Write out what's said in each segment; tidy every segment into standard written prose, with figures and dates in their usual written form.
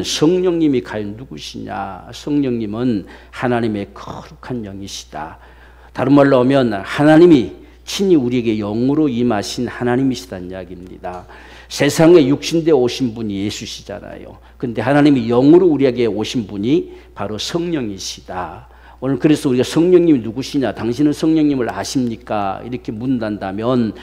성령님이 과연 누구시냐? 성령님은 하나님의 거룩한 영이시다. 다른 말로 하면 하나님이 친히 우리에게 영으로 임하신 하나님이시다는 이야기입니다. 세상에 육신대 오신 분이 예수시잖아요. 그런데 하나님이 영으로 우리에게 오신 분이 바로 성령이시다. 오늘 그래서 우리가 성령님이 누구시냐? 당신은 성령님을 아십니까? 이렇게 묻는다면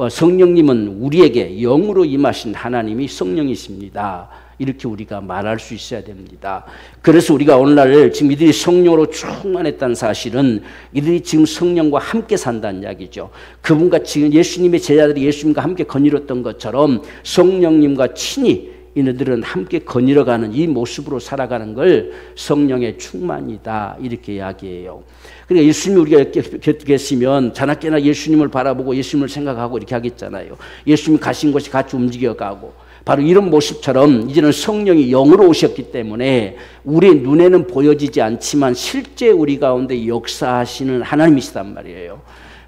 성령님은 우리에게 영으로 임하신 하나님이 성령이십니다. 이렇게 우리가 말할 수 있어야 됩니다. 그래서 우리가 오늘날 지금 이들이 성령으로 충만했다는 사실은 이들이 지금 성령과 함께 산다는 이야기죠. 그분과 지금 예수님의 제자들이 예수님과 함께 거닐었던 것처럼 성령님과 친히 이들은 함께 거닐어가는 이 모습으로 살아가는 걸 성령의 충만이다 이렇게 이야기해요. 그러니까 예수님이 우리가 곁에 계시면 자나깨나 예수님을 바라보고 예수님을 생각하고 이렇게 하겠잖아요. 예수님이 가신 곳이 같이 움직여가고 바로 이런 모습처럼 이제는 성령이 영으로 오셨기 때문에 우리 눈에는 보여지지 않지만 실제 우리 가운데 역사하시는 하나님이시단 말이에요.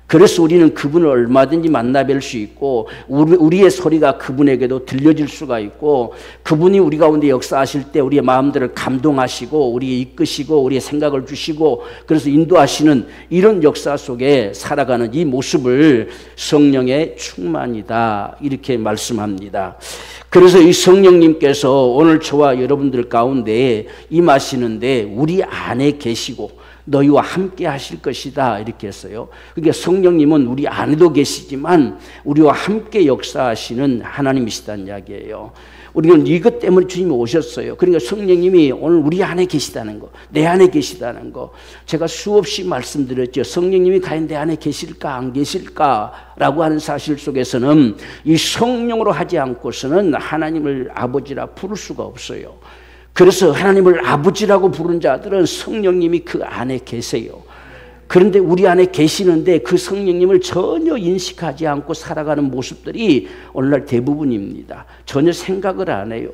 그래서 우리는 그분을 얼마든지 만나뵐 수 있고 우리의 소리가 그분에게도 들려질 수가 있고 그분이 우리 가운데 역사하실 때 우리의 마음들을 감동하시고 우리의 이끄시고 우리의 생각을 주시고 그래서 인도하시는 이런 역사 속에 살아가는 이 모습을 성령의 충만이다 이렇게 말씀합니다. 그래서 이 성령님께서 오늘 저와 여러분들 가운데 임하시는데 우리 안에 계시고 너희와 함께 하실 것이다 이렇게 했어요. 그러니까 성령님은 우리 안에도 계시지만 우리와 함께 역사하시는 하나님이시다는 이야기예요. 우리는 이것 때문에 주님이 오셨어요. 그러니까 성령님이 오늘 우리 안에 계시다는 거, 내 안에 계시다는 거. 제가 수없이 말씀드렸죠. 성령님이 과연 내 안에 계실까 안 계실까라고 하는 사실 속에서는 이 성령으로 하지 않고서는 하나님을 아버지라 부를 수가 없어요. 그래서 하나님을 아버지라고 부른 자들은 성령님이 그 안에 계세요. 그런데 우리 안에 계시는데 그 성령님을 전혀 인식하지 않고 살아가는 모습들이 오늘날 대부분입니다. 전혀 생각을 안 해요.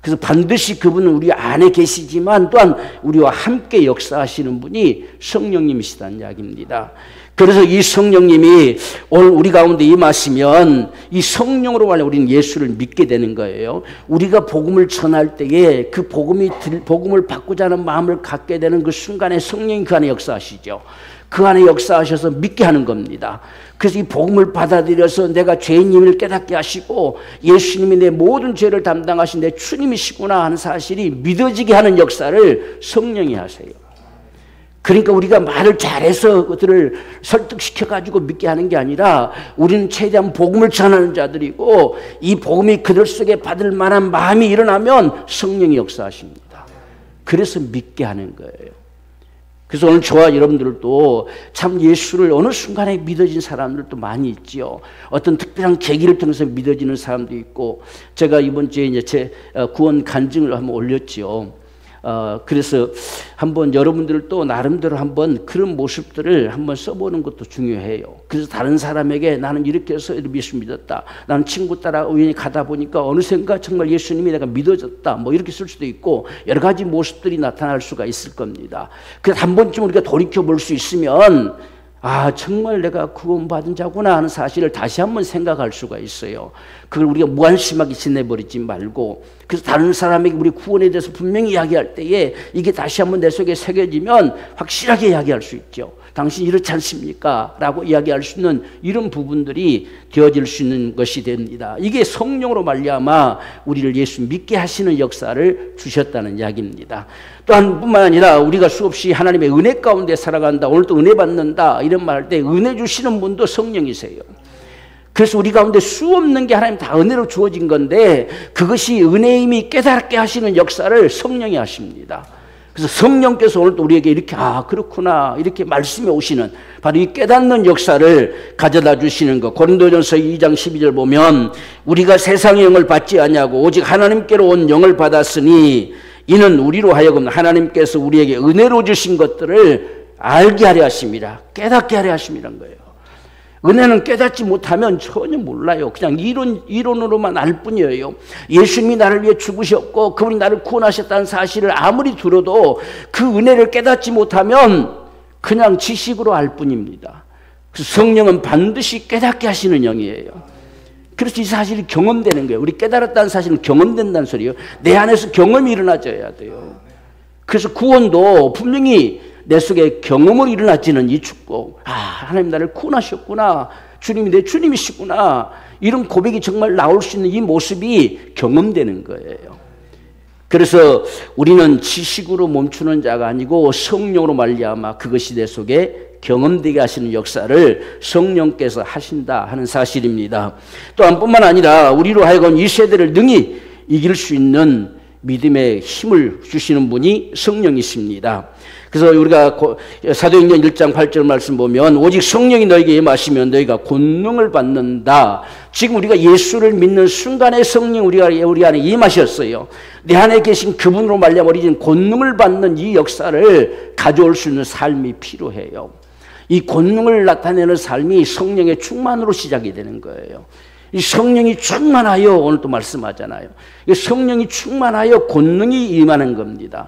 그래서 반드시 그분은 우리 안에 계시지만 또한 우리와 함께 역사하시는 분이 성령님이시다는 이야기입니다. 그래서 이 성령님이 오늘 우리 가운데 임하시면 이 성령으로 말해 우리는 예수를 믿게 되는 거예요. 우리가 복음을 전할 때에 그 복음을 받고자 하는 마음을 갖게 되는 그 순간에 성령이 그 안에 역사하시죠. 그 안에 역사하셔서 믿게 하는 겁니다. 그래서 이 복음을 받아들여서 내가 죄인임을 깨닫게 하시고 예수님이 내 모든 죄를 담당하신 내 주님이시구나 하는 사실이 믿어지게 하는 역사를 성령이 하세요. 그러니까 우리가 말을 잘해서 그들을 설득시켜가지고 믿게 하는 게 아니라 우리는 최대한 복음을 전하는 자들이고 이 복음이 그들 속에 받을 만한 마음이 일어나면 성령이 역사하십니다. 그래서 믿게 하는 거예요. 그래서 오늘 저와 여러분들도 참 예수를 어느 순간에 믿어진 사람들도 많이 있지요. 어떤 특별한 계기를 통해서 믿어지는 사람도 있고 제가 이번 주에 이제 제 구원 간증을 한번 올렸지요. 그래서 한번 여러분들도 나름대로 한번 그런 모습들을 한번 써보는 것도 중요해요. 그래서 다른 사람에게 나는 이렇게 해서 예수 믿었다. 나는 친구 따라 우연히 가다 보니까 어느샌가 정말 예수님이 내가 믿어졌다. 뭐 이렇게 쓸 수도 있고 여러 가지 모습들이 나타날 수가 있을 겁니다. 그래서 한 번쯤 우리가 돌이켜볼 수 있으면 아 정말 내가 구원받은 자구나 하는 사실을 다시 한번 생각할 수가 있어요. 그걸 우리가 무관심하게 지내버리지 말고 그래서 다른 사람에게 우리 구원에 대해서 분명히 이야기할 때에 이게 다시 한번 내 속에 새겨지면 확실하게 이야기할 수 있죠. 당신 이렇지 않습니까? 라고 이야기할 수 있는 이런 부분들이 되어질 수 있는 것이 됩니다. 이게 성령으로 말미암아 우리를 예수 믿게 하시는 역사를 주셨다는 이야기입니다. 또한 뿐만 아니라 우리가 수없이 하나님의 은혜 가운데 살아간다. 오늘 또 은혜 받는다. 이런 말 할 때 은혜 주시는 분도 성령이세요. 그래서 우리 가운데 수없는 게 하나님 다 은혜로 주어진 건데 그것이 은혜임이 깨닫게 하시는 역사를 성령이 하십니다. 그래서 성령께서 오늘 또 우리에게 이렇게 아 그렇구나 이렇게 말씀해 오시는 바로 이 깨닫는 역사를 가져다 주시는 것. 고린도전서 2장 12절 보면 우리가 세상의 영을 받지 아니하고 오직 하나님께로 온 영을 받았으니 이는 우리로 하여금 하나님께서 우리에게 은혜로 주신 것들을 알게 하려 하심이라 깨닫게 하려 하심이란 거예요. 은혜는 깨닫지 못하면 전혀 몰라요. 그냥 이론으로만 알 뿐이에요. 예수님이 나를 위해 죽으셨고 그분이 나를 구원하셨다는 사실을 아무리 들어도 그 은혜를 깨닫지 못하면 그냥 지식으로 알 뿐입니다. 그래서 성령은 반드시 깨닫게 하시는 영이에요. 그래서 이 사실이 경험되는 거예요. 우리 깨달았다는 사실은 경험된다는 소리예요. 내 안에서 경험이 일어나줘야 돼요. 그래서 구원도 분명히 내 속에 경험으로 일어나지는 이 축복. 아, 하나님 나를 구원하셨구나. 주님이 내 주님이시구나. 이런 고백이 정말 나올 수 있는 이 모습이 경험되는 거예요. 그래서 우리는 지식으로 멈추는 자가 아니고 성령으로 말미암아 그것이 내 속에 경험되게 하시는 역사를 성령께서 하신다 하는 사실입니다. 또한 뿐만 아니라 우리로 하여금 이 세대를 능히 이길 수 있는 믿음의 힘을 주시는 분이 성령이십니다. 그래서 우리가 사도행전 1장 8절 말씀 보면 오직 성령이 너에게 임하시면 너희가 권능을 받는다. 지금 우리가 예수를 믿는 순간에 성령 우리 안에 임하셨어요. 내 안에 계신 그분으로 말미암아 우리는 권능을 받는 이 역사를 가져올 수 있는 삶이 필요해요. 이 권능을 나타내는 삶이 성령의 충만으로 시작이 되는 거예요. 이 성령이 충만하여 오늘 또 말씀하잖아요. 성령이 충만하여 권능이 임하는 겁니다.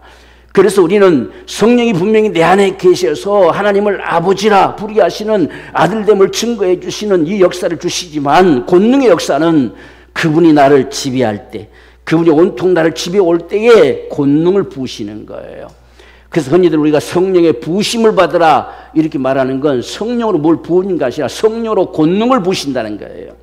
그래서 우리는 성령이 분명히 내 안에 계셔서 하나님을 아버지라 부르게 하시는 아들됨을 증거해 주시는 이 역사를 주시지만 권능의 역사는 그분이 나를 지배할 때, 그분이 온통 나를 지배해 올 때에 권능을 부으시는 거예요. 그래서 흔히들 우리가 성령의 부으심을 받으라 이렇게 말하는 건 성령으로 뭘 부으는 것이 아니라 성령으로 권능을 부으신다는 거예요.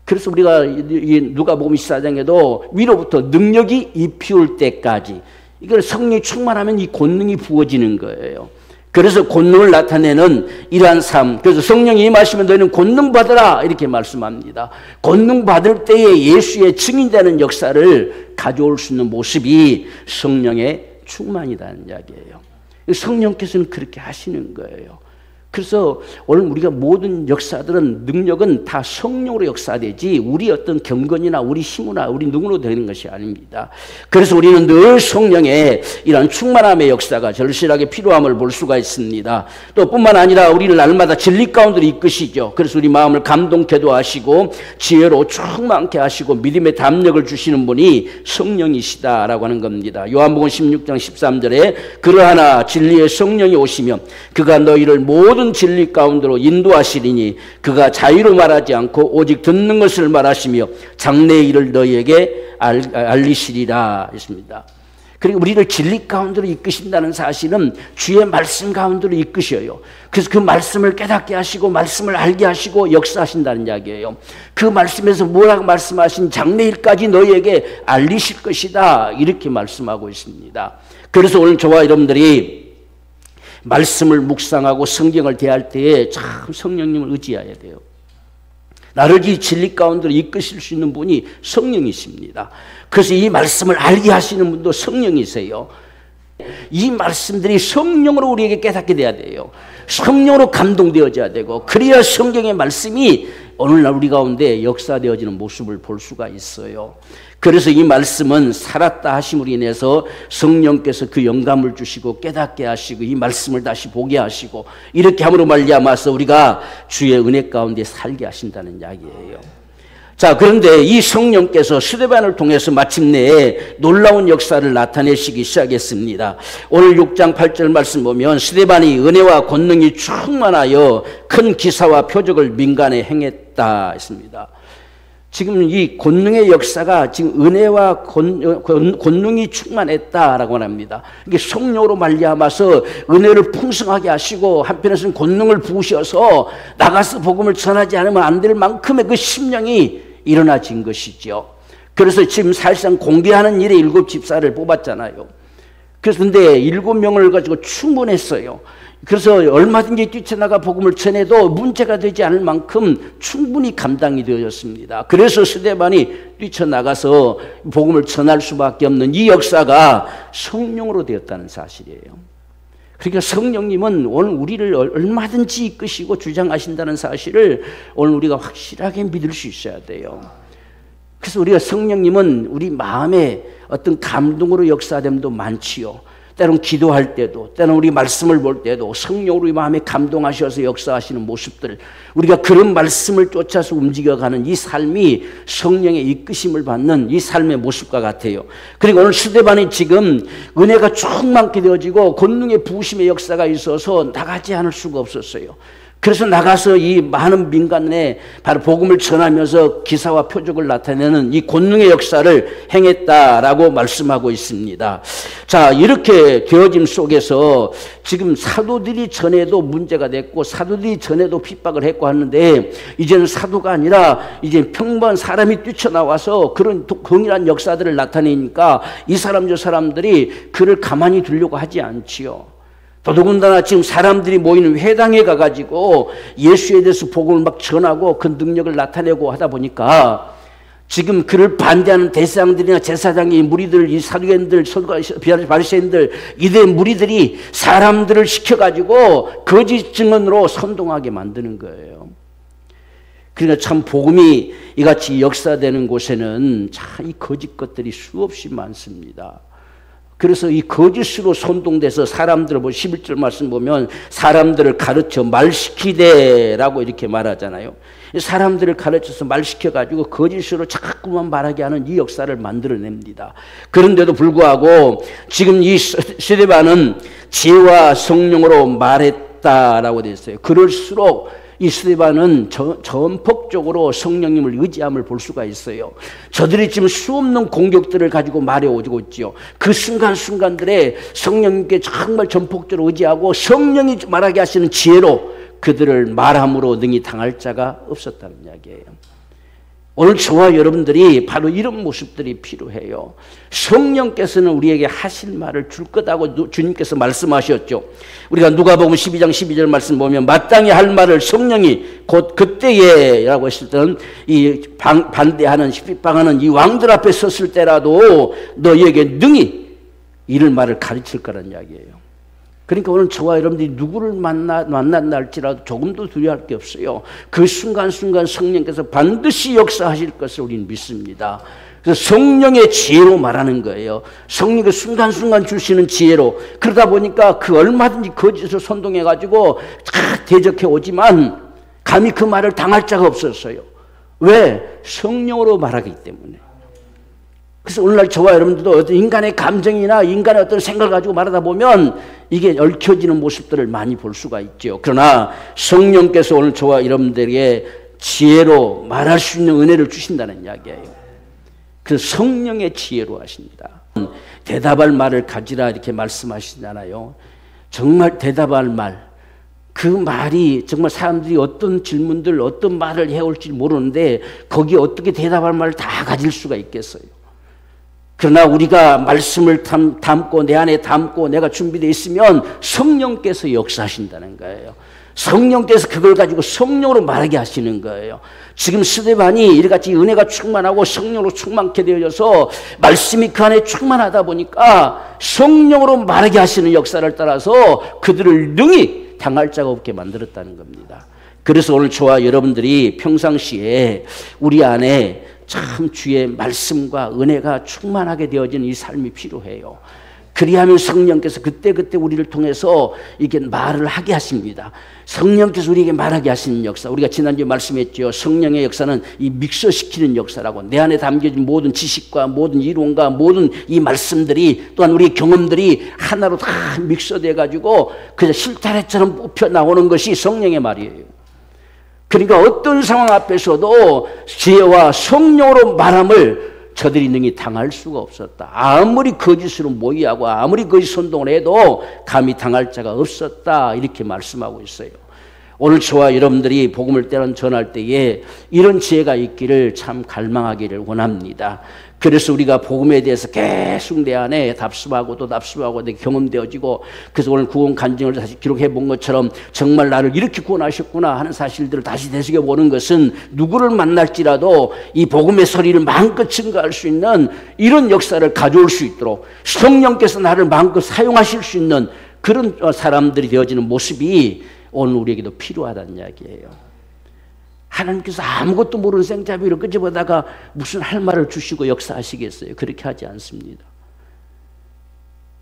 그래서 우리가 누가복음 24장에도 위로부터 능력이 입히울 때까지 이걸 성령이 충만하면 이 권능이 부어지는 거예요. 그래서 권능을 나타내는 이러한 삶. 그래서 성령이 임하시면 너희는 권능 받으라 이렇게 말씀합니다. 권능 받을 때에 예수의 증인되는 역사를 가져올 수 있는 모습이 성령의 충만이라는 이야기예요. 성령께서는 그렇게 하시는 거예요. 그래서 오늘 우리가 모든 역사들은 능력은 다 성령으로 역사되지 우리 어떤 경건이나 우리 힘이나 우리 능으로 되는 것이 아닙니다. 그래서 우리는 늘 성령의 이런 충만함의 역사가 절실하게 필요함을 볼 수가 있습니다. 또 뿐만 아니라 우리를 날마다 진리 가운데로 이끄시죠. 그래서 우리 마음을 감동케도 하시고 지혜로 충만케 하시고 믿음의 담력을 주시는 분이 성령이시다라고 하는 겁니다. 요한복음 16장 13절에 그러하나 진리의 성령이 오시면 그가 너희를 모든 진리 가운데로 인도하시리니 그가 자유로 말하지 않고 오직 듣는 것을 말하시며 장래의 일을 너희에게 알리시리라 했습니다. 그리고 우리를 진리 가운데로 이끄신다는 사실은 주의 말씀 가운데로 이끄셔요. 그래서 그 말씀을 깨닫게 하시고 말씀을 알게 하시고 역사하신다는 이야기예요. 그 말씀에서 뭐라고 말씀하신 장래일까지 너희에게 알리실 것이다 이렇게 말씀하고 있습니다. 그래서 오늘 저와 여러분들이 말씀을 묵상하고 성경을 대할 때에 참 성령님을 의지해야 돼요. 나를 이 진리 가운데로 이끄실 수 있는 분이 성령이십니다. 그래서 이 말씀을 알게 하시는 분도 성령이세요. 이 말씀들이 성령으로 우리에게 깨닫게 돼야 돼요. 성령으로 감동되어져야 되고 그래야 성경의 말씀이 오늘날 우리 가운데 역사되어지는 모습을 볼 수가 있어요. 그래서 이 말씀은 살았다 하심으로 인해서 성령께서 그 영감을 주시고 깨닫게 하시고 이 말씀을 다시 보게 하시고 이렇게 함으로 말미암아서 우리가 주의 은혜 가운데 살게 하신다는 이야기예요. 자, 그런데 이 성령께서 스데반을 통해서 마침내 놀라운 역사를 나타내시기 시작했습니다. 오늘 6장 8절 말씀 보면 스데반이 은혜와 권능이 충만하여 큰 기사와 표적을 민간에 행했다 했습니다. 지금 이 권능의 역사가 지금 은혜와 권능이 충만했다라고 합니다. 이게 성령으로 말미암아서 은혜를 풍성하게 하시고 한편에서는 권능을 부으셔서 나가서 복음을 전하지 않으면 안 될 만큼의 그 심령이 일어나진 것이죠. 그래서 지금 사실상 공개하는 일에 7 집사를 뽑았잖아요. 그래서 근데 7명을 가지고 충분했어요. 그래서 얼마든지 뛰쳐나가 복음을 전해도 문제가 되지 않을 만큼 충분히 감당이 되어졌습니다. 그래서 스데반이 뛰쳐나가서 복음을 전할 수밖에 없는 이 역사가 성령으로 되었다는 사실이에요. 그러니까 성령님은 오늘 우리를 얼마든지 이끄시고 주장하신다는 사실을 오늘 우리가 확실하게 믿을 수 있어야 돼요. 그래서 우리가 성령님은 우리 마음에 어떤 감동으로 역사됨도 많지요. 때론 기도할 때도, 때론 우리 말씀을 볼 때도 성령으로 우리 마음에 감동하셔서 역사하시는 모습들, 우리가 그런 말씀을 쫓아서 움직여가는 이 삶이 성령의 이끄심을 받는 이 삶의 모습과 같아요. 그리고 오늘 스데반이 지금 은혜가 충만케 되어지고 권능의 부으심의 역사가 있어서 나가지 않을 수가 없었어요. 그래서 나가서 이 많은 민간에 바로 복음을 전하면서 기사와 표적을 나타내는 이 권능의 역사를 행했다라고 말씀하고 있습니다. 자, 이렇게 되어짐 속에서 지금 사도들이 전에도 문제가 됐고 사도들이 전에도 핍박을 했고 하는데 이제는 사도가 아니라 이제 평범한 사람이 뛰쳐나와서 그런 동일한 역사들을 나타내니까 이 사람 저 사람들이 그를 가만히 두려고 하지 않지요. 더더군다나 지금 사람들이 모이는 회당에 가가지고 예수에 대해서 복음을 막 전하고 그 능력을 나타내고 하다 보니까 지금 그를 반대하는 대사장들이나 제사장이 무리들, 이 사두개인들, 바리새인들, 이대 무리들이 사람들을 시켜가지고 거짓 증언으로 선동하게 만드는 거예요. 그러니까 참 복음이 이같이 역사되는 곳에는 참 이 거짓 것들이 수없이 많습니다. 그래서 이 거짓으로 선동돼서 사람들을 11절 말씀 보면 사람들을 가르쳐 말시키되라고 이렇게 말하잖아요. 사람들을 가르쳐서 말시켜가지고 거짓으로 자꾸만 말하게 하는 이 역사를 만들어냅니다. 그런데도 불구하고 지금 이 스데반은 지혜와 성령으로 말했다라고 되어 있어요. 그럴수록 이 스데반은 전폭적으로 성령님을 의지함을 볼 수가 있어요. 저들이 지금 수없는 공격들을 가지고 말해오고 있지요. 그 순간순간들에 성령님께 정말 전폭적으로 의지하고 성령이 말하게 하시는 지혜로 그들을 말함으로 능히 당할 자가 없었다는 이야기예요. 오늘 저와 여러분들이 바로 이런 모습들이 필요해요. 성령께서는 우리에게 하실 말을 줄 거다고 주님께서 말씀하셨죠. 우리가 누가복음 12장 12절 말씀 보면 마땅히 할 말을 성령이 곧 그때에 라고 했을 때는 이 반대하는 핍박하는 이 왕들 앞에 섰을 때라도 너희에게 능히 이를 말을 가르칠 거라는 이야기예요. 그러니까 오늘 저와 여러분들이 누구를 만난다 할지라도 조금도 두려워할 게 없어요. 그 순간순간 성령께서 반드시 역사하실 것을 우리는 믿습니다. 그래서 성령의 지혜로 말하는 거예요. 성령이 순간순간 주시는 지혜로. 그러다 보니까 그 얼마든지 거짓을 선동해가지고 다 대적해 오지만 감히 그 말을 당할 자가 없었어요. 왜? 성령으로 말하기 때문에. 그래서 오늘날 저와 여러분들도 어떤 인간의 감정이나 인간의 어떤 생각을 가지고 말하다 보면 이게 얽혀지는 모습들을 많이 볼 수가 있죠. 그러나 성령께서 오늘 저와 여러분들에게 지혜로 말할 수 있는 은혜를 주신다는 이야기예요. 그래서 성령의 지혜로 하십니다. 대답할 말을 가지라 이렇게 말씀하시잖아요. 정말 대답할 말. 그 말이 정말 사람들이 어떤 질문들, 어떤 말을 해올지 모르는데 거기에 어떻게 대답할 말을 다 가질 수가 있겠어요. 그러나 우리가 말씀을 담고 내 안에 담고 내가 준비되어 있으면 성령께서 역사하신다는 거예요. 성령께서 그걸 가지고 성령으로 말하게 하시는 거예요. 지금 스데반이 이같이 은혜가 충만하고 성령으로 충만케 되어져서 말씀이 그 안에 충만하다 보니까 성령으로 말하게 하시는 역사를 따라서 그들을 능히 당할 자가 없게 만들었다는 겁니다. 그래서 오늘 저와 여러분들이 평상시에 우리 안에 참 주의 말씀과 은혜가 충만하게 되어지는 이 삶이 필요해요. 그리하면 성령께서 그때그때 우리를 통해서 이게 말을 하게 하십니다. 성령께서 우리에게 말하게 하시는 역사. 우리가 지난주에 말씀했죠. 성령의 역사는 이 믹서시키는 역사라고. 내 안에 담겨진 모든 지식과 모든 이론과 모든 이 말씀들이 또한 우리의 경험들이 하나로 다 믹서돼 가지고 그냥 실타래처럼 뽑혀 나오는 것이 성령의 말이에요. 그러니까 어떤 상황 앞에서도 지혜와 성령으로 말함을 저들이 능히 당할 수가 없었다. 아무리 거짓으로 모의하고 아무리 거짓 선동을 해도 감히 당할 자가 없었다. 이렇게 말씀하고 있어요. 오늘 저와 여러분들이 복음을 전할 때에 이런 지혜가 있기를 참 갈망하기를 원합니다. 그래서 우리가 복음에 대해서 계속 내 안에 답습하고 또 답습하고 내 경험되어지고 그래서 오늘 구원 간증을 다시 기록해 본 것처럼 정말 나를 이렇게 구원하셨구나 하는 사실들을 다시 되새겨보는 것은 누구를 만날지라도 이 복음의 소리를 마음껏 증거할 수 있는 이런 역사를 가져올 수 있도록 성령께서 나를 마음껏 사용하실 수 있는 그런 사람들이 되어지는 모습이 오늘 우리에게도 필요하다는 이야기예요. 하나님께서 아무것도 모르는 생잡이를 끄집어다가 무슨 할 말을 주시고 역사하시겠어요? 그렇게 하지 않습니다.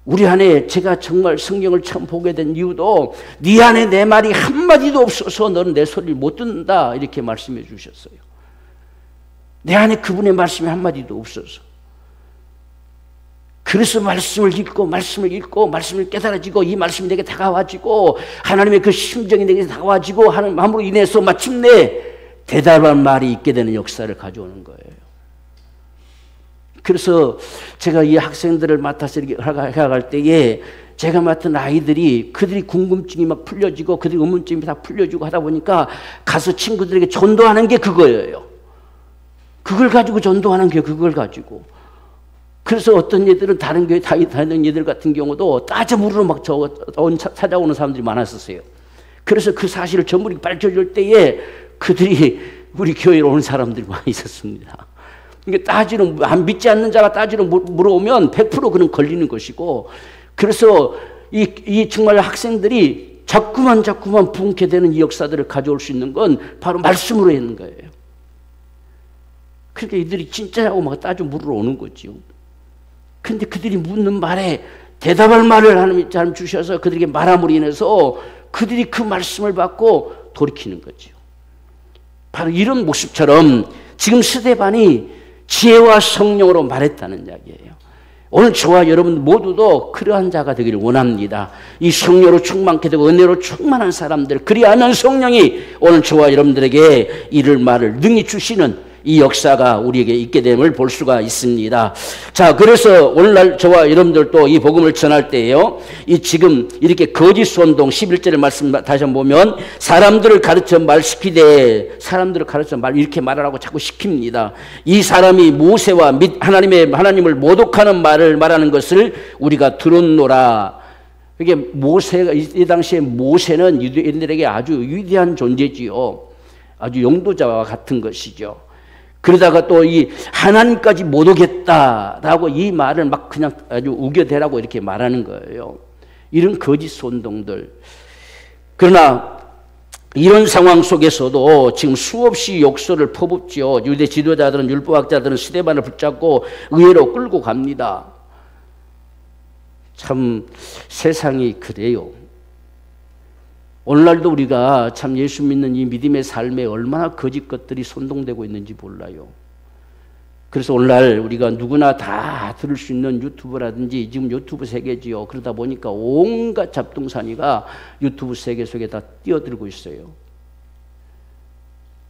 우리 안에 제가 정말 성경을 처음 보게 된 이유도 네 안에 내 말이 한마디도 없어서 너는 내 소리를 못 듣는다 이렇게 말씀해 주셨어요. 내 안에 그분의 말씀이 한마디도 없어서 그래서 말씀을 읽고 말씀을 깨달아지고 이 말씀이 내게 다가와지고 하나님의 그 심정이 내게 다가와지고 하는 마음으로 인해서 마침내 대답한 말이 있게 되는 역사를 가져오는 거예요. 그래서 제가 이 학생들을 맡아서 이렇게 해갈 때에 제가 맡은 아이들이 그들이 궁금증이 막 풀려지고 그들이 의문점이 다 풀려지고 하다 보니까 가서 친구들에게 전도하는 게 그거예요. 그걸 가지고 전도하는 게 그걸 가지고. 그래서 어떤 얘들은 다른 교회 다니는 얘들 같은 경우도 따져 물으러 막 찾아오는 사람들이 많았었어요. 그래서 그 사실을 전부 밝혀줄 때에 그들이 우리 교회로 오는 사람들이 많이 있었습니다. 그러니까 따지는, 안 믿지 않는 자가 따지러 물어오면 100% 그는 걸리는 것이고, 그래서 이 정말 학생들이 자꾸만 부흥케 되는 이 역사들을 가져올 수 있는 건 바로 말씀으로 있는 거예요. 그러니까 이들이 진짜라고 막 따져 물으러 오는 거죠. 그런데 그들이 묻는 말에 대답할 말을 하나님 주셔서 그들에게 말함으로 인해서 그들이 그 말씀을 받고 돌이키는 거죠. 바로 이런 모습처럼 지금 스데반이 지혜와 성령으로 말했다는 이야기예요. 오늘 저와 여러분 모두도 그러한 자가 되기를 원합니다. 이 성령으로 충만케 되고 은혜로 충만한 사람들, 그리하면 성령이 오늘 저와 여러분들에게 이를 말을 능히 주시는 이 역사가 우리에게 있게 됨을 볼 수가 있습니다. 자, 그래서 오늘날 저와 여러분들도 이 복음을 전할 때에요, 이 지금 이렇게 거짓 선동 11절의 말씀 다시 한번 보면 사람들을 가르쳐 말시키되, 사람들을 가르쳐 이렇게 말하라고 자꾸 시킵니다. 이 사람이 모세와 하나님을 모독하는 말을 말하는 것을 우리가 들었노라. 이게 모세가, 이 당시에 모세는 유대인들에게 아주 위대한 존재지요. 아주 용도자와 같은 것이죠. 그러다가 또 이 하나님까지 못 오겠다라고 이 말을 막 그냥 아주 우겨대라고 이렇게 말하는 거예요. 이런 거짓 선동들. 그러나 이런 상황 속에서도 지금 수없이 욕설을 퍼붓죠. 유대 지도자들은, 율법학자들은 스데반을 붙잡고 의회로 끌고 갑니다. 참 세상이 그래요. 오늘날도 우리가 참 예수 믿는 이 믿음의 삶에 얼마나 거짓 것들이 선동되고 있는지 몰라요. 그래서 오늘날 우리가 누구나 다 들을 수 있는 유튜브라든지, 지금 유튜브 세계지요. 그러다 보니까 온갖 잡동사니가 유튜브 세계 속에 다 뛰어들고 있어요.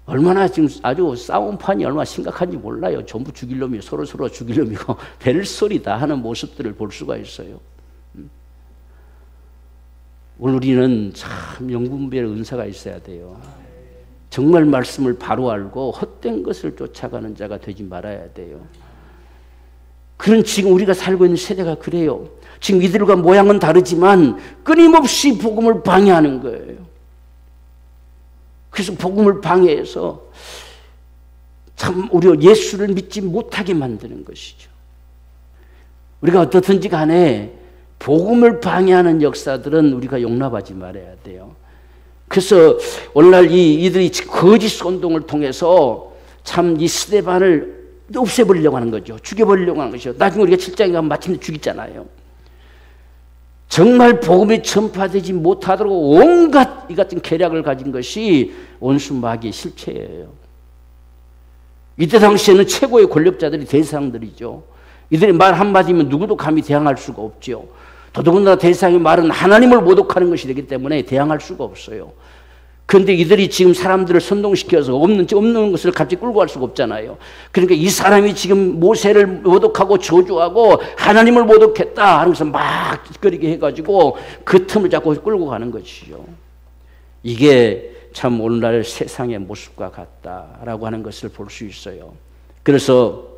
얼마나 지금 아주 싸움판이 얼마나 심각한지 몰라요. 전부 죽일 놈이고 서로 죽일 놈이고 벨소리 다 하는 모습들을 볼 수가 있어요. 오늘 우리는 참 영분별의 은사가 있어야 돼요. 정말 말씀을 바로 알고 헛된 것을 쫓아가는 자가 되지 말아야 돼요. 그런 지금 우리가 살고 있는 세대가 그래요. 지금 이들과 모양은 다르지만 끊임없이 복음을 방해하는 거예요. 그래서 복음을 방해해서 참 우리가 예수를 믿지 못하게 만드는 것이죠. 우리가 어떻든지 간에 복음을 방해하는 역사들은 우리가 용납하지 말아야 돼요. 그래서 오늘날 이들이 거짓 선동을 통해서 참 이 스데반을 없애버리려고 하는 거죠. 죽여버리려고 하는 것이죠. 나중에 우리가 7장에 가면 마침내 죽이잖아요. 정말 복음이 전파되지 못하도록 온갖 이 같은 계략을 가진 것이 원수 마귀의 실체예요. 이때 당시에는 최고의 권력자들이 대상들이죠. 이들의 말 한마디면 누구도 감히 대항할 수가 없죠. 더더군다나 대상의 말은 하나님을 모독하는 것이 되기 때문에 대항할 수가 없어요. 그런데 이들이 지금 사람들을 선동시켜서 없는 것을 같이 끌고 갈 수가 없잖아요. 그러니까 이 사람이 지금 모세를 모독하고 저주하고 하나님을 모독했다 하면서 막 짓거리게 해가지고 그 틈을 자꾸 끌고 가는 것이죠. 이게 참 오늘날 세상의 모습과 같다라고 하는 것을 볼 수 있어요. 그래서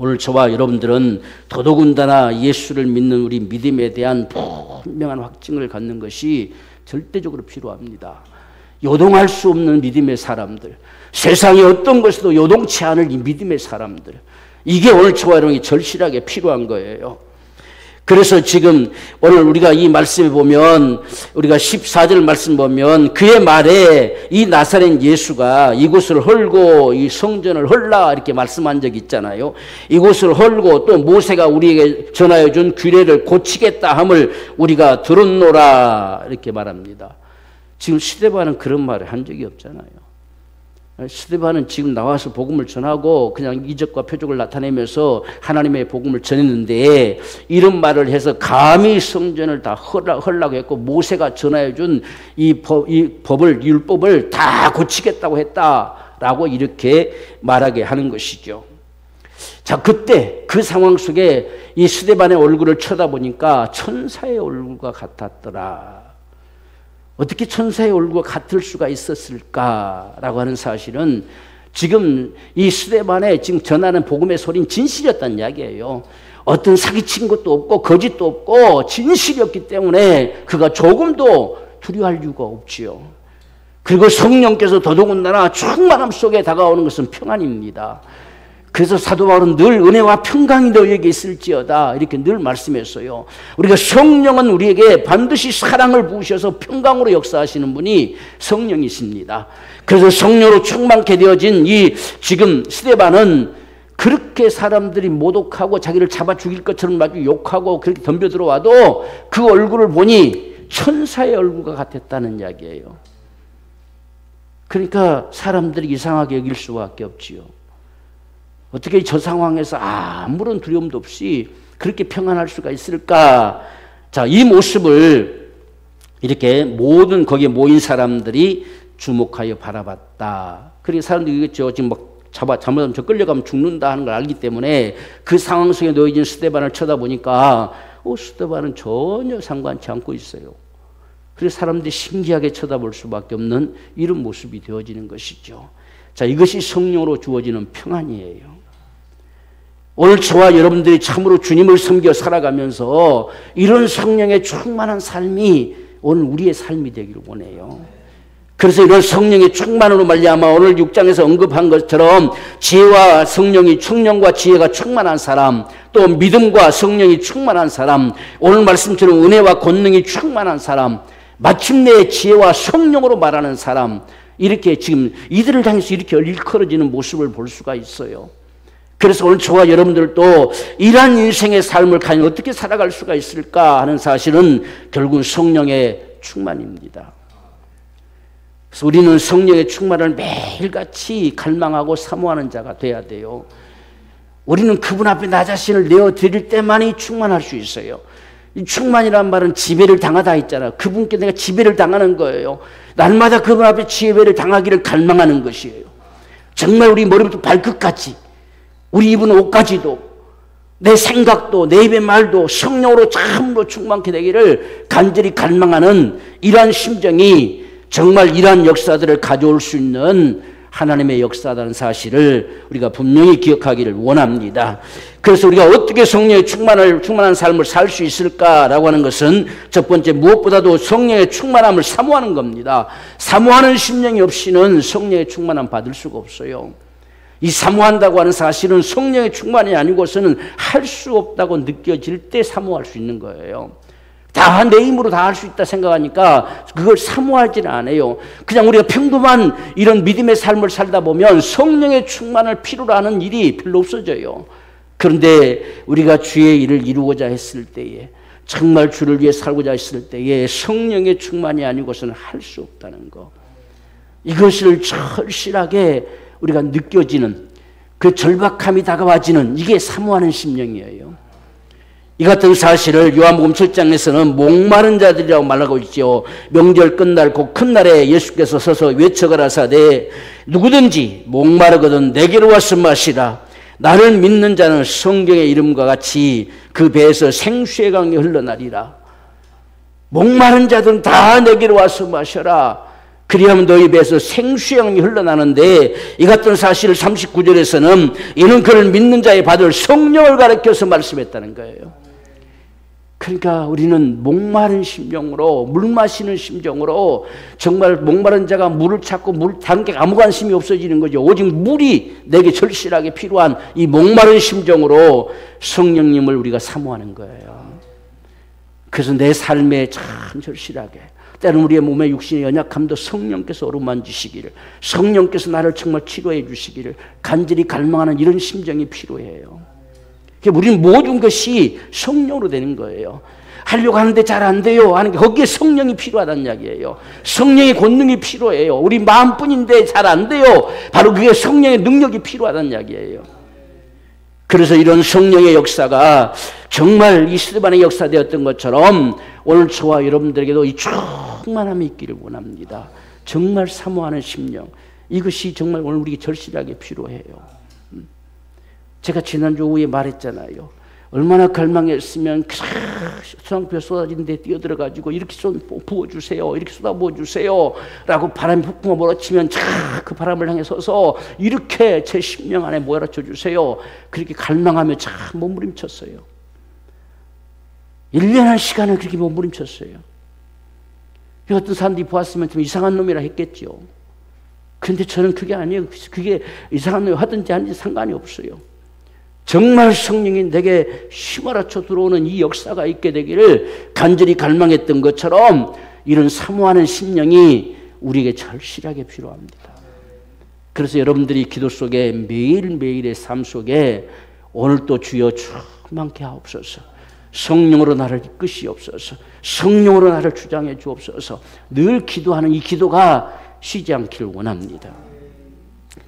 오늘 저와 여러분들은 더더군다나 예수를 믿는 우리 믿음에 대한 분명한 확증을 갖는 것이 절대적으로 필요합니다. 요동할 수 없는 믿음의 사람들, 세상의 어떤 것에도 요동치 않을 이 믿음의 사람들, 이게 오늘 저와 여러분이 절실하게 필요한 거예요. 그래서 지금 오늘 우리가 이 말씀에 보면, 우리가 14절 말씀 보면 그의 말에 이 나사렛 예수가 이곳을 헐고 이 성전을 헐라 이렇게 말씀한 적이 있잖아요. 이곳을 헐고 또 모세가 우리에게 전하여 준 규례를 고치겠다 함을 우리가 들었노라 이렇게 말합니다. 지금 스데반은 그런 말을 한 적이 없잖아요. 스데반은 지금 나와서 복음을 전하고 그냥 이적과 표적을 나타내면서 하나님의 복음을 전했는데 이런 말을 해서 감히 성전을 다 헐라고 했고 모세가 전하여준 이 법을 율법을 다 고치겠다고 했다라고 이렇게 말하게 하는 것이죠. 자, 그때 그 상황 속에 이 스데반의 얼굴을 쳐다보니까 천사의 얼굴과 같았더라. 어떻게 천사의 얼굴과 같을 수가 있었을까라고 하는 사실은 지금 이 스데반에 지금 전하는 복음의 소리는 진실이었다는 이야기예요. 어떤 사기친 것도 없고 거짓도 없고 진실이었기 때문에 그가 조금도 두려워할 이유가 없지요. 그리고 성령께서 더더군다나 충만함 속에 다가오는 것은 평안입니다. 그래서 사도 바울은 늘 은혜와 평강이 너희에게 있을지어다 이렇게 늘 말씀했어요. 우리가 성령은 우리에게 반드시 사랑을 부으셔서 평강으로 역사하시는 분이 성령이십니다. 그래서 성령으로 충만케 되어진 이 지금 스데반은 그렇게 사람들이 모독하고 자기를 잡아 죽일 것처럼 아주 욕하고 그렇게 덤벼 들어와도 그 얼굴을 보니 천사의 얼굴과 같았다는 이야기예요. 그러니까 사람들이 이상하게 여길 수밖에 없지요. 어떻게 저 상황에서 아무런 두려움도 없이 그렇게 평안할 수가 있을까? 자, 이 모습을 이렇게 모든 거기에 모인 사람들이 주목하여 바라봤다. 그러니까 사람들이 이겠죠. 지금 막 잘못하면 저 끌려가면 죽는다 하는 걸 알기 때문에 그 상황 속에 놓여진 스데반을 쳐다보니까 스데반은 전혀 상관치 않고 있어요. 그래서 사람들이 신기하게 쳐다볼 수밖에 없는 이런 모습이 되어지는 것이죠. 자, 이것이 성령으로 주어지는 평안이에요. 오늘 저와 여러분들이 참으로 주님을 섬겨 살아가면서 이런 성령의 충만한 삶이 오늘 우리의 삶이 되기를 원해요. 그래서 이런 성령의 충만으로 말미암아 오늘 6장에서 언급한 것처럼 지혜와 성령과 지혜가 충만한 사람, 또 믿음과 성령이 충만한 사람, 오늘 말씀처럼 은혜와 권능이 충만한 사람, 마침내 지혜와 성령으로 말하는 사람, 이렇게 지금 이들을 향해서 이렇게 일컬어지는 모습을 볼 수가 있어요. 그래서 오늘 저와 여러분들도 이러한 인생의 삶을 과연 어떻게 살아갈 수가 있을까 하는 사실은 결국은 성령의 충만입니다. 그래서 우리는 성령의 충만을 매일같이 갈망하고 사모하는 자가 돼야 돼요. 우리는 그분 앞에 나 자신을 내어드릴 때만이 충만할 수 있어요. 이 충만이란 말은 지배를 당하다 했잖아. 그분께 내가 지배를 당하는 거예요. 날마다 그분 앞에 지배를 당하기를 갈망하는 것이에요. 정말 우리 머리부터 발끝까지, 우리 입은 옷까지도, 내 생각도, 내 입의 말도 성령으로 참으로 충만케 되기를 간절히 갈망하는 이러한 심정이 정말 이러한 역사들을 가져올 수 있는 하나님의 역사라는 사실을 우리가 분명히 기억하기를 원합니다. 그래서 우리가 어떻게 성령의 충만한 삶을 살 수 있을까라고 하는 것은 첫 번째 무엇보다도 성령의 충만함을 사모하는 겁니다. 사모하는 심령이 없이는 성령의 충만함 받을 수가 없어요. 이 사모한다고 하는 사실은 성령의 충만이 아니고서는 할 수 없다고 느껴질 때 사모할 수 있는 거예요. 다 내 힘으로 다 할 수 있다 생각하니까 그걸 사모하지는 않아요. 그냥 우리가 평범한 이런 믿음의 삶을 살다 보면 성령의 충만을 필요로 하는 일이 별로 없어져요. 그런데 우리가 주의 일을 이루고자 했을 때에, 정말 주를 위해 살고자 했을 때에 성령의 충만이 아니고서는 할 수 없다는 거, 이것을 절실하게 우리가 느껴지는, 그 절박함이 다가와지는, 이게 사모하는 심령이에요. 이 같은 사실을 요한복음 7장에서는 목마른 자들이라고 말하고 있죠. 명절 끝날 곧 큰 날에 예수께서 서서 외쳐가라사대 누구든지 목마르거든 내게로 와서 마시라. 나를 믿는 자는 성경의 이름과 같이 그 배에서 생수의 강이 흘러나리라. 목마른 자들은 다 내게로 와서 마셔라. 그리하면 너희 배에서 생수의 강이 흘러나는데, 이 같은 사실을 39절에서는 이는 그를 믿는 자의 받을 성령을 가르쳐서 말씀했다는 거예요. 그러니까 우리는 목마른 심정으로, 물 마시는 심정으로, 정말 목마른 자가 물을 찾고 물 다른 게 아무 관심이 없어지는 거죠. 오직 물이 내게 절실하게 필요한 이 목마른 심정으로 성령님을 우리가 사모하는 거예요. 그래서 내 삶에 참 절실하게, 때로는 우리의 몸의 육신의 연약함도 성령께서 어루만지시기를, 성령께서 나를 정말 치료해 주시기를 간절히 갈망하는 이런 심정이 필요해요. 우리는 모든 것이 성령으로 되는 거예요. 하려고 하는데 잘 안 돼요 하는 게 거기에 성령이 필요하다는 이야기예요. 성령의 권능이 필요해요. 우리 마음뿐인데 잘 안 돼요. 바로 그게 성령의 능력이 필요하다는 이야기예요. 그래서 이런 성령의 역사가 정말 이 스데반의 역사되었던 것처럼 오늘 저와 여러분들에게도 이 충만함이 있기를 원합니다. 정말 사모하는 심령, 이것이 정말 오늘 우리에게 절실하게 필요해요. 제가 지난주 오후에 말했잖아요. 얼마나 갈망했으면 수상표 쏟아지는데 뛰어들어가지고 이렇게 부어주세요, 이렇게 쏟아부어주세요 라고 바람이 폭풍을 몰아치면 그 바람을 향해 서서 이렇게 제 심령 안에 몰아쳐 주세요. 그렇게 갈망하며 몸부림쳤어요. 1년한 시간을 그렇게 몸부림쳤어요. 어떤 사람들이 보았으면 좀 이상한 놈이라 했겠죠. 그런데 저는 그게 아니에요. 그게 이상한 놈이 하든지 하는지 상관이 없어요. 정말 성령이 내게 휘몰아쳐 들어오는 이 역사가 있게 되기를 간절히 갈망했던 것처럼 이런 사모하는 심령이 우리에게 절실하게 필요합니다. 그래서 여러분들이 기도 속에 매일매일의 삶 속에 오늘도 주여 충만케 하옵소서, 성령으로 나를 이끄시옵소서, 성령으로 나를 주장해 주옵소서, 늘 기도하는 이 기도가 쉬지 않기를 원합니다.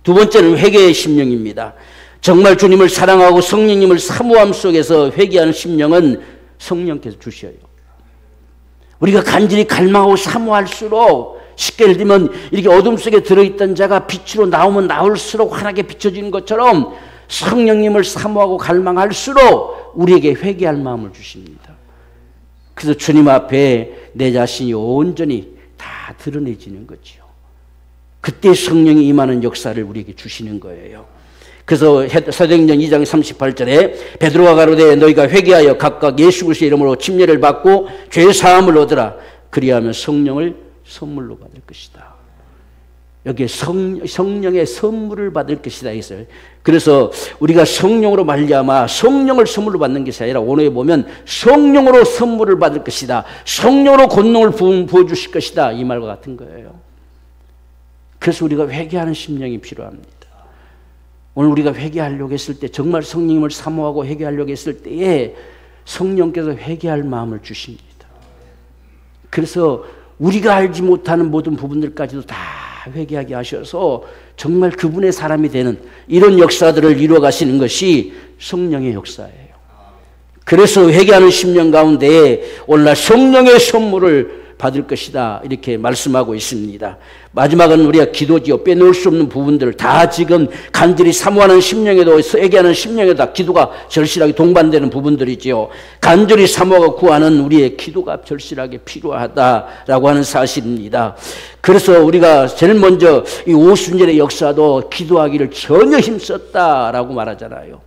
두 번째는 회개의 심령입니다. 정말 주님을 사랑하고 성령님을 사모함 속에서 회개하는 심령은 성령께서 주셔요. 우리가 간절히 갈망하고 사모할수록, 쉽게 예를 들면 이렇게 어둠 속에 들어있던 자가 빛으로 나오면 나올수록 환하게 비춰지는 것처럼 성령님을 사모하고 갈망할수록 우리에게 회개할 마음을 주십니다. 그래서 주님 앞에 내 자신이 온전히 다 드러내지는 거죠. 그때 성령이 임하는 역사를 우리에게 주시는 거예요. 그래서 사도행전 2장 38절에 베드로가 가로되 너희가 회개하여 각각 예수 그리스도의 이름으로 침례를 받고 죄 사함을 얻으라. 그리하면 성령을 선물로 받을 것이다. 여기에 성령의 선물을 받을 것이다 했어요. 그래서 우리가 성령으로 말미암아 성령을 선물로 받는 것이 아니라 오늘에 보면 성령으로 선물을 받을 것이다, 성령으로 권능을 부어주실 것이다, 이 말과 같은 거예요. 그래서 우리가 회개하는 심령이 필요합니다. 오늘 우리가 회개하려고 했을 때, 정말 성령님을 사모하고 회개하려고 했을 때에 성령께서 회개할 마음을 주십니다. 그래서 우리가 알지 못하는 모든 부분들까지도 다 회개하게 하셔서 정말 그분의 사람이 되는 이런 역사들을 이루어 가시는 것이 성령의 역사예요. 그래서 회개하는 심령 가운데 오늘날 성령의 선물을 받을 것이다, 이렇게 말씀하고 있습니다. 마지막은 우리가 기도지요. 빼놓을 수 없는 부분들을 다 지금 간절히 사모하는 심령에도, 회개하는 심령에도 다 기도가 절실하게 동반되는 부분들이지요. 간절히 사모하고 구하는 우리의 기도가 절실하게 필요하다라고 하는 사실입니다. 그래서 우리가 제일 먼저 이 오순절의 역사도 기도하기를 전혀 힘썼다라고 말하잖아요.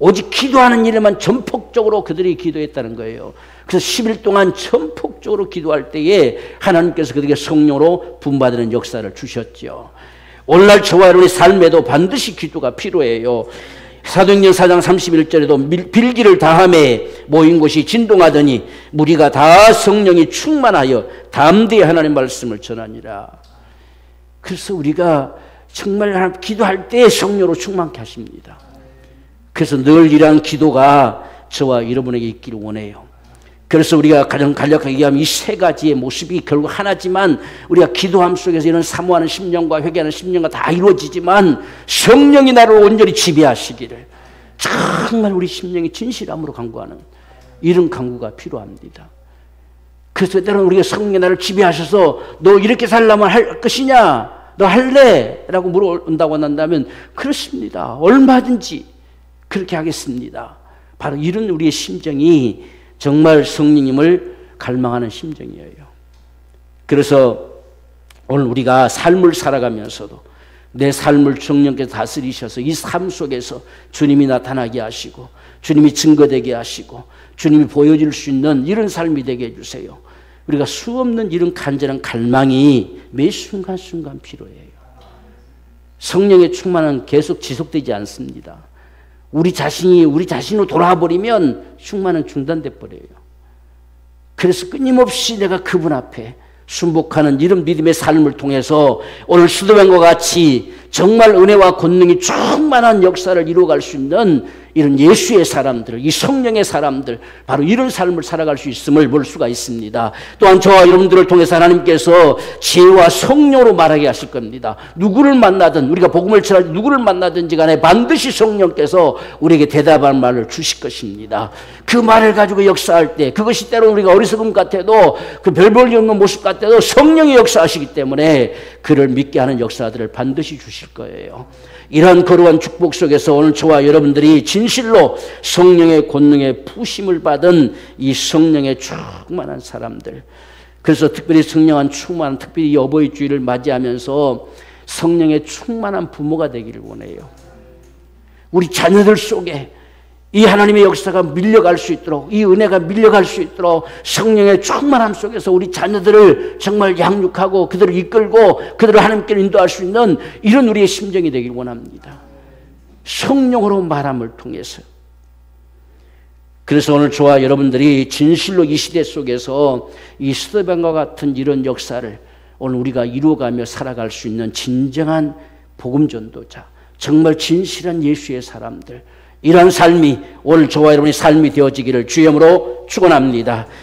오직 기도하는 일에만 전폭적으로 그들이 기도했다는 거예요. 그래서 10일 동안 전폭적으로 기도할 때에 하나님께서 그들에게 성령으로 분받는 역사를 주셨죠. 오늘날 저와 여러분의 삶에도 반드시 기도가 필요해요. 사도행전 4장 31절에도 빌기를 다함에 모인 곳이 진동하더니 무리가 다 성령이 충만하여 담대히 하나님의 말씀을 전하니라. 그래서 우리가 정말 기도할 때 성령으로 충만케 하십니다. 그래서 늘 이러한 기도가 저와 여러분에게 있기를 원해요. 그래서 우리가 가장 간략하게 얘기하면 이 세 가지의 모습이 결국 하나지만, 우리가 기도함 속에서 이런 사모하는 심령과 회개하는 심령과 다 이루어지지만 성령이 나를 온전히 지배하시기를, 정말 우리 심령이 진실함으로 간구하는 이런 간구가 필요합니다. 그래서 때로는 우리가 성령이 나를 지배하셔서 너 이렇게 살려면 할 것이냐, 너 할래? 라고 물어온다고 한다면 그렇습니다, 얼마든지 그렇게 하겠습니다. 바로 이런 우리의 심정이 정말 성령님을 갈망하는 심정이에요. 그래서 오늘 우리가 삶을 살아가면서도 내 삶을 성령께서 다스리셔서 이 삶 속에서 주님이 나타나게 하시고 주님이 증거되게 하시고 주님이 보여줄 수 있는 이런 삶이 되게 해주세요. 우리가 수없는 이런 간절한 갈망이 매 순간순간 필요해요. 성령의 충만은 계속 지속되지 않습니다. 우리 자신으로 돌아와 버리면 충만은 중단돼 버려요. 그래서 끊임없이 내가 그분 앞에 순복하는 이런 믿음의 삶을 통해서 오늘 스데반과 같이 정말 은혜와 권능이 충만한 역사를 이루어갈 수 있는 이런 예수의 사람들, 이 성령의 사람들, 바로 이런 삶을 살아갈 수 있음을 볼 수가 있습니다. 또한 저와 여러분들을 통해서 하나님께서 지혜와 성령으로 말하게 하실 겁니다. 누구를 만나든, 우리가 복음을 전할 때 누구를 만나든지 간에 반드시 성령께서 우리에게 대답할 말을 주실 것입니다. 그 말을 가지고 역사할 때, 그것이 때로는 우리가 어리석음 같아도, 그 별 볼 일 없는 모습 같아도 성령이 역사하시기 때문에 그를 믿게 하는 역사들을 반드시 주실 거예요. 이러한 거룩한 축복 속에서 오늘 저와 여러분들이 진실로 성령의 권능에 부심을 받은 이 성령의 충만한 사람들, 그래서 특별히 성령한 충만한, 특별히 이 어버이 주일을 맞이하면서 성령의 충만한 부모가 되기를 원해요. 우리 자녀들 속에 이 하나님의 역사가 밀려갈 수 있도록, 이 은혜가 밀려갈 수 있도록 성령의 충만함 속에서 우리 자녀들을 정말 양육하고 그들을 이끌고 그들을 하나님께로 인도할 수 있는 이런 우리의 심정이 되길 원합니다. 성령으로 말함을 통해서. 그래서 오늘 저와 여러분들이 진실로 이 시대 속에서 이 스데반과 같은 이런 역사를 오늘 우리가 이루어가며 살아갈 수 있는 진정한 복음 전도자, 정말 진실한 예수의 사람들, 이러한 삶이 오늘 저와 여러분의 삶이 되어지기를 주의 이름으로 축원합니다.